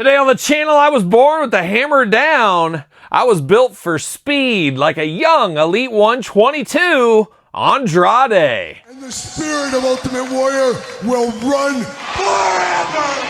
Today on the channel, I was born with the hammer down. I was built for speed like a young Elite 122 Andrade. And the spirit of Ultimate Warrior will run forever!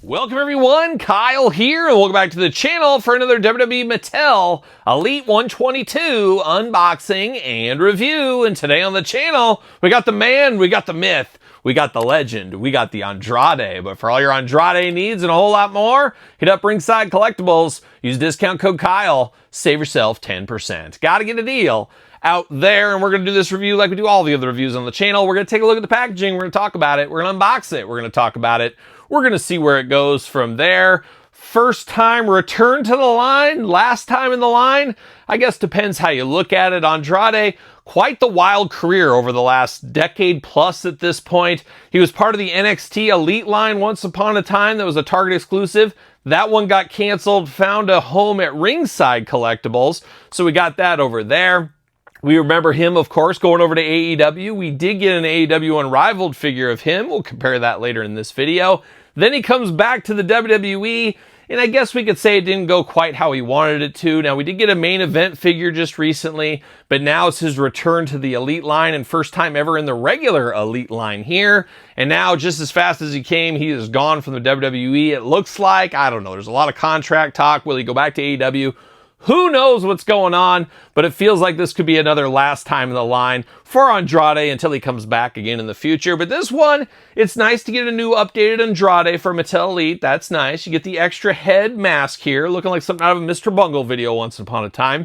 Welcome everyone, Kyle here, and welcome back to the channel for another WWE Mattel Elite 122 unboxing and review. And today on the channel, we got the man, we got the myth, we got the legend, we got the Andrade. But for all your Andrade needs and a whole lot more, hit up Ringside Collectibles, use discount code Kyle, save yourself 10%. Gotta get a deal out there, and we're going to do this review like we do all the other reviews on the channel. We're going to take a look at the packaging, we're going to talk about it, we're going to unbox it, we're going to talk about it, we're going to see where it goes from there. First time return to the line, last time in the line, I guess depends how you look at it. Andrade, quite the wild career over the last decade plus at this point. He was part of the NXT Elite line once upon a time that was a Target exclusive. That one got canceled, found a home at Ringside Collectibles, so we got that over there. We remember him, of course, going over to AEW. We did get an AEW Unrivaled figure of him. We'll compare that later in this video. Then he comes back to the WWE, and I guess we could say it didn't go quite how he wanted it to. Now, we did get a main event figure just recently, but now it's his return to the Elite line and first time ever in the regular Elite line here. And now, just as fast as he came, he is gone from the WWE. It looks like, I don't know, there's a lot of contract talk. Will he go back to AEW? Who knows what's going on, but it feels like this could be another last time in the line for Andrade until he comes back again in the future. But this one, it's nice to get a new updated Andrade for Mattel Elite. That's nice. You get the extra head mask here, looking like something out of a Mr. Bungle video once upon a time.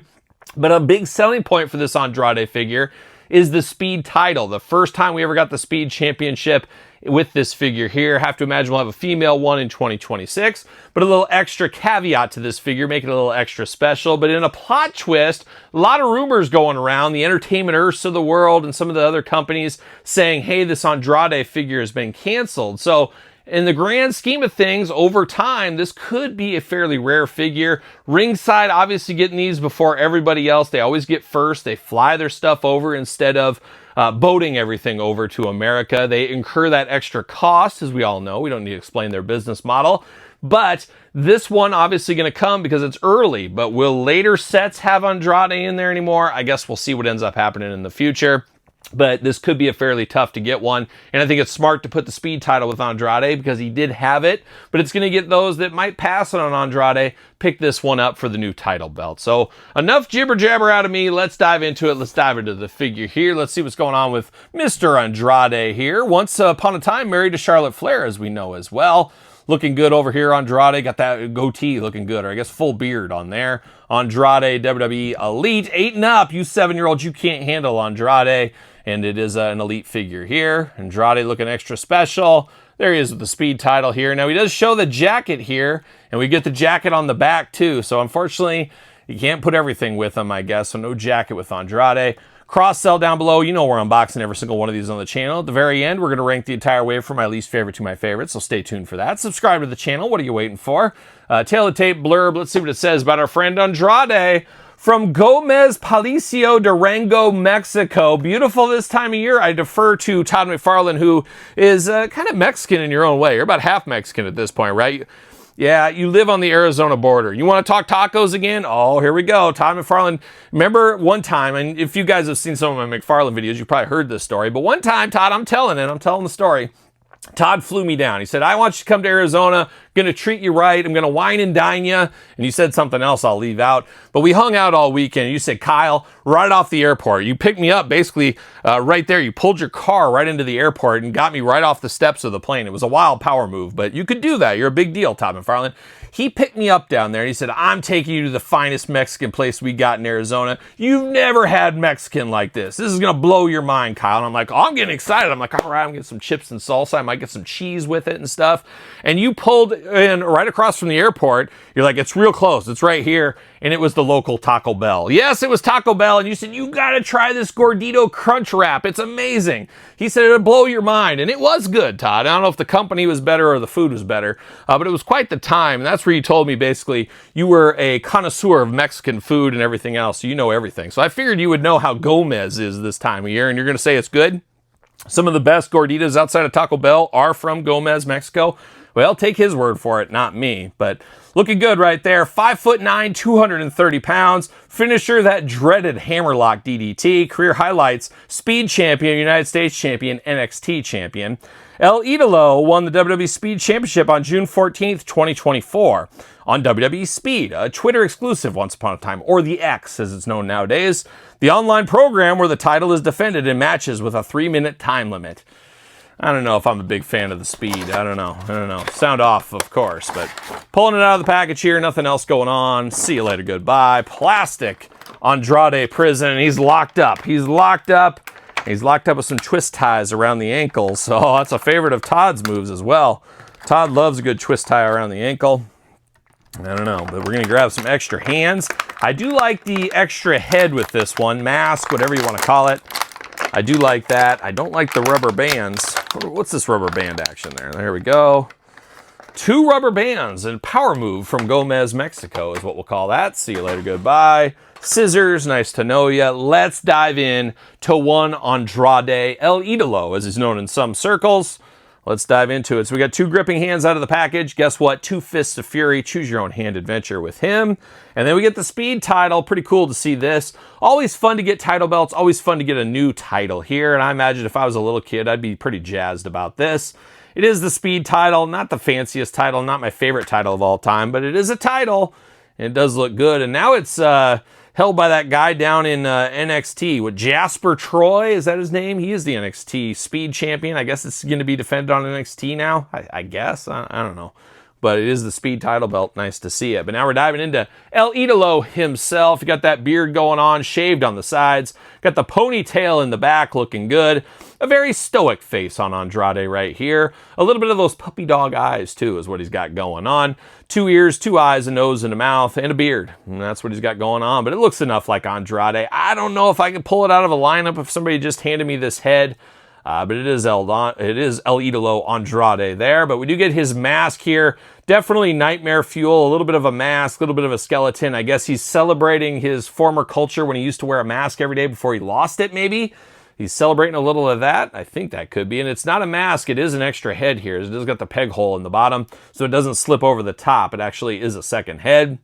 But a big selling point for this Andrade figure is the Speed title. The first time we ever got the Speed Championship with this figure here. Have to imagine we'll have a female one in 2026, but a little extra caveat to this figure, make it a little extra special. But in a plot twist, a lot of rumors going around, the Entertainment Earths of the world and some of the other companies saying, hey, this Andrade figure has been canceled. So in the grand scheme of things, over time, this could be a fairly rare figure. Ringside obviously getting these before everybody else. They always get first. They fly their stuff over instead of boating everything over to America. They incur that extra cost, as we all know. We don't need to explain their business model. But this one obviously going to come because it's early. But will later sets have Andrade in there anymore? I guess we'll see what ends up happening in the future. But this could be a fairly tough to get one. And I think it's smart to put the Speed title with Andrade because he did have it. But it's going to get those that might pass it on Andrade, pick this one up for the new title belt. So enough jibber jabber out of me. Let's dive into it. Let's dive into the figure here. Let's see what's going on with Mr. Andrade here. Once upon a time married to Charlotte Flair, as we know as well. Looking good over here, Andrade. Got that goatee looking good, or I guess full beard on there. Andrade WWE Elite. 8 and up. You 7-year-olds, you can't handle Andrade. And it is an Elite figure here. Andrade looking extra special. There he is with the Speed title here. Now, he does show the jacket here, and we get the jacket on the back, too. So, unfortunately, you can't put everything with him, I guess. So, no jacket with Andrade. Cross-sell down below. You know we're unboxing every single one of these on the channel. At the very end, we're going to rank the entire wave from my least favorite to my favorite, so stay tuned for that. Subscribe to the channel. What are you waiting for? Tail of the tape blurb. Let's see what it says about our friend Andrade. From Gomez Palacio, Durango, Mexico. Beautiful this time of year. I defer to Todd McFarlane, who is kind of Mexican in your own way. You're about half Mexican at this point, right? Yeah, you live on the Arizona border. You want to talk tacos again? Oh, here we go. Todd McFarlane. Remember one time, and if you guys have seen some of my McFarlane videos, you probably heard this story. But one time, Todd, I'm telling the story. Todd flew me down. He said, I want you to come to Arizona. Going to treat you right. I'm going to wine and dine you. And you said something else I'll leave out. But we hung out all weekend. You said, Kyle, right off the airport. You picked me up basically right there. You pulled your car right into the airport and got me right off the steps of the plane. It was a wild power move, but you could do that. You're a big deal, Todd McFarlane. He picked me up down there and he said, I'm taking you to the finest Mexican place we got in Arizona. You've never had Mexican like this. This is going to blow your mind, Kyle. And I'm like, oh, I'm getting excited. I'm like, all right, I'm getting some chips and salsa. I might get some cheese with it and stuff. And you pulled in right across from the airport. You're like, it's real close. It's right here. And it was the local Taco Bell. Yes, it was Taco Bell. And you said, you got to try this Gordito Crunch Wrap. It's amazing. He said, it'll blow your mind. And it was good, Todd. I don't know if the company was better or the food was better, but it was quite the time. And that's where you told me basically you were a connoisseur of Mexican food and everything else. So you know everything. So I figured you would know how Gomez is this time of year. And you're going to say it's good? Some of the best gorditas outside of Taco Bell are from Gomez, Mexico. Well, take his word for it, not me. But looking good right there. 5'9", 230 pounds. Finisher, that dreaded hammerlock DDT. Career highlights, Speed Champion, United States Champion, NXT Champion. El Idolo won the WWE Speed Championship on June 14th, 2024 on WWE Speed, a Twitter exclusive once upon a time, or the X as it's known nowadays. The online program where the title is defended in matches with a 3-minute time limit. I don't know if I'm a big fan of the Speed. I don't know. Sound off, of course, but pulling it out of the package here, nothing else going on. See you later, goodbye. Plastic Andrade prison. He's locked up. He's locked up with some twist ties around the ankles. So that's a favorite of Todd's moves as well. Todd loves a good twist tie around the ankle. I don't know, but we're going to grab some extra hands. I do like the extra head with this one. Mask, whatever you want to call it. I do like that. I don't like the rubber bands. What's this rubber band action there? There we go. 2 rubber bands and power move from Gomez, Mexico is what we'll call that. See you later, goodbye. Scissors, nice to know ya. Let's dive in to one Andrade El Idolo, as he's known in some circles. Let's dive into it. So we got 2 gripping hands out of the package. Guess what? 2 fists of fury. Choose your own hand adventure with him. And then we get the Speed title. Pretty cool to see this. Always fun to get title belts. Always fun to get a new title here. And I imagine if I was a little kid, I'd be pretty jazzed about this. It is the Speed title. Not the fanciest title. Not my favorite title of all time. But it is a title. And it does look good. And now it's held by that guy down in NXT with Jasper Troy. Is that his name? He is the NXT Speed Champion. I guess it's going to be defended on NXT now. I guess. I don't know. But it is the Speed title belt. Nice to see it. But now we're diving into El Idolo himself. You got that beard going on, shaved on the sides. Got the ponytail in the back, looking good. A very stoic face on Andrade right here. A little bit of those puppy dog eyes, too, is what he's got going on. 2 ears, 2 eyes, a nose, and a mouth, and a beard. And that's what he's got going on. But it looks enough like Andrade. I don't know if I could pull it out of a lineup if somebody just handed me this head. But it is El Idolo Andrade there. But we do get his mask here. Definitely nightmare fuel. A little bit of a mask, a little bit of a skeleton. I guess he's celebrating his former culture when he used to wear a mask every day before he lost it, maybe. He's celebrating a little of that. I think that could be. And it's not a mask. It is an extra head here. It does got the peg hole in the bottom, so it doesn't slip over the top. It actually is a second head.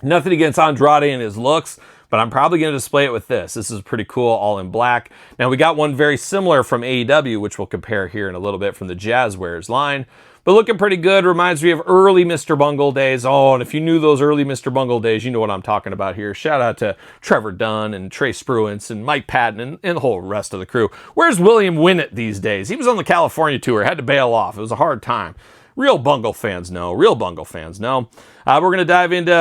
Nothing against Andrade and his looks, but I'm probably going to display it with this. This is pretty cool, all in black. Now, we got one very similar from AEW, which we'll compare here in a little bit from the Jazzwares line. But looking pretty good. Reminds me of early Mr. Bungle days. Oh, and if you knew those early Mr. Bungle days, you know what I'm talking about here. Shout out to Trevor Dunn and Trey Spruance and Mike Patton and the whole rest of the crew. Where's William Winnett these days? He was on the California tour. Had to bail off. It was a hard time. Real Bungle fans know. Real Bungle fans know. We're going to dive into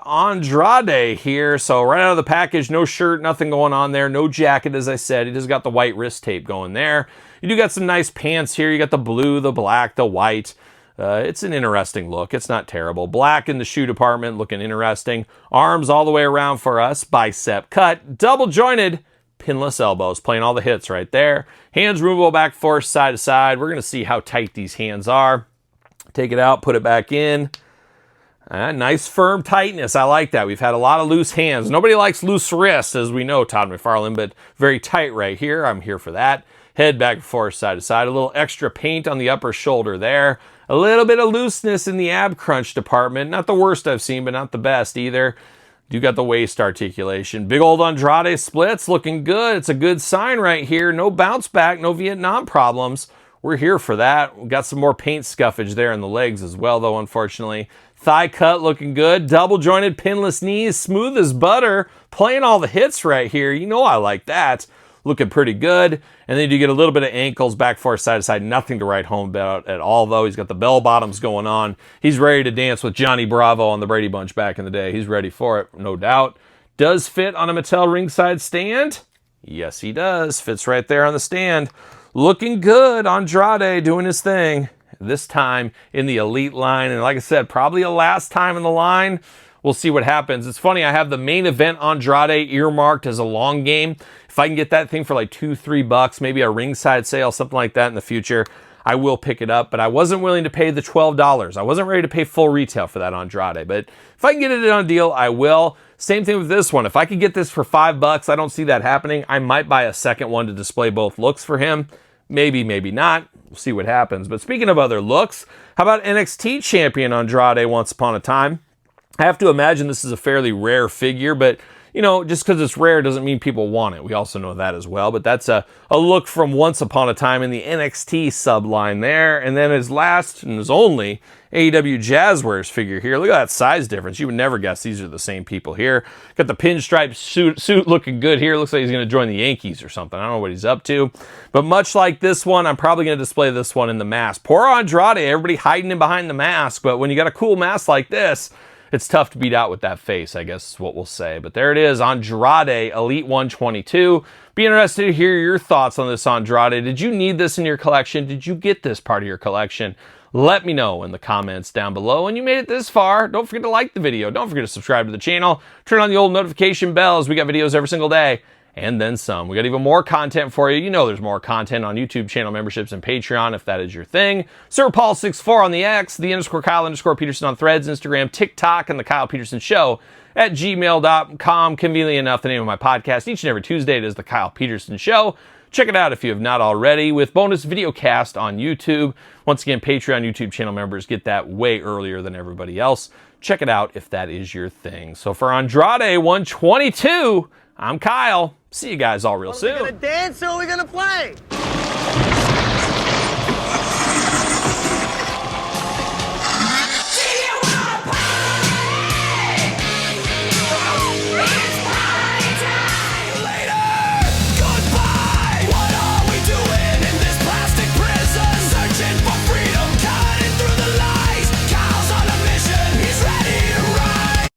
Andrade here. So right out of the package, no shirt, nothing going on there. No jacket, as I said. He just got the white wrist tape going there. You do got some nice pants here. You got the blue, the black, the white. It's an interesting look. It's not terrible. Black in the shoe department, looking interesting. Arms all the way around for us. Bicep cut. Double jointed. Pinless elbows. Playing all the hits right there. Hands removable back force side to side. We're going to see how tight these hands are. Take it out, put it back in. Nice firm tightness. I like that. We've had a lot of loose hands. Nobody likes loose wrists, as we know, Todd McFarlane, but very tight right here. I'm here for that. Head back and forth, side to side. A little extra paint on the upper shoulder there. A little bit of looseness in the ab crunch department. Not the worst I've seen, but not the best either. You got the waist articulation. Big old Andrade splits looking good. It's a good sign right here. No bounce back, no Vietnam problems. We're here for that. We got some more paint scuffage there in the legs as well, though, unfortunately. Thigh cut looking good. Double jointed pinless knees, smooth as butter. Playing all the hits right here. You know I like that. Looking pretty good. And then you get a little bit of ankles back forth side to side. Nothing to write home about at all, though. He's got the bell bottoms going on. He's ready to dance with Johnny Bravo on the Brady Bunch back in the day. He's ready for it, no doubt. Does fit on a Mattel ringside stand. Yes, he does. Fits right there on the stand. Looking good. Andrade doing his thing. this time in the Elite line. And like I said, probably a last time in the line. We'll see what happens. It's funny, I have the main event Andrade earmarked as a long game. If I can get that thing for like $2-3, maybe a ringside sale, something like that in the future, I will pick it up. But I wasn't willing to pay the $12. I wasn't ready to pay full retail for that Andrade. But if I can get it on a deal, I will. Same thing with this one. If I could get this for $5, I don't see that happening. I might buy a second one to display both looks for him. Maybe, maybe not. We'll see what happens. But speaking of other looks, how about NXT champion Andrade once upon a time? I have to imagine this is a fairly rare figure, but you know, just because it's rare doesn't mean people want it. We also know that as well. But that's a look from once upon a time in the NXT subline there. And then his last and his only AEW Jazzwares figure here. Look at that size difference. You would never guess these are the same people here. Got the pinstripe suit looking good here. Looks like he's going to join the Yankees or something. I don't know what he's up to. But much like this one, I'm probably going to display this one in the mask. Poor Andrade, everybody hiding in behind the mask. But when you got a cool mask like this, it's tough to beat out with that face, I guess is what we'll say. But there it is, Andrade Elite 122. Be interested to hear your thoughts on this Andrade. Did you need this in your collection? Did you get this part of your collection? Let me know in the comments down below. And you made it this far, don't forget to like the video. Don't forget to subscribe to the channel. Turn on the old notification bells. We got videos every single day. And then some. We got even more content for you. You know there's more content on YouTube channel memberships and Patreon if that is your thing. SirPaul64 on the X, _Kyle_Peterson on Threads, Instagram, TikTok, and TheKylePetersonShow at gmail.com. Conveniently enough, the name of my podcast. Each and every Tuesday it is The Kyle Peterson Show. Check it out if you have not already, with bonus video cast on YouTube. Once again, Patreon YouTube channel members get that way earlier than everybody else. Check it out if that is your thing. So for Andrade 122, I'm Kyle. See you guys all real soon. Are we gonna dance or are we gonna play?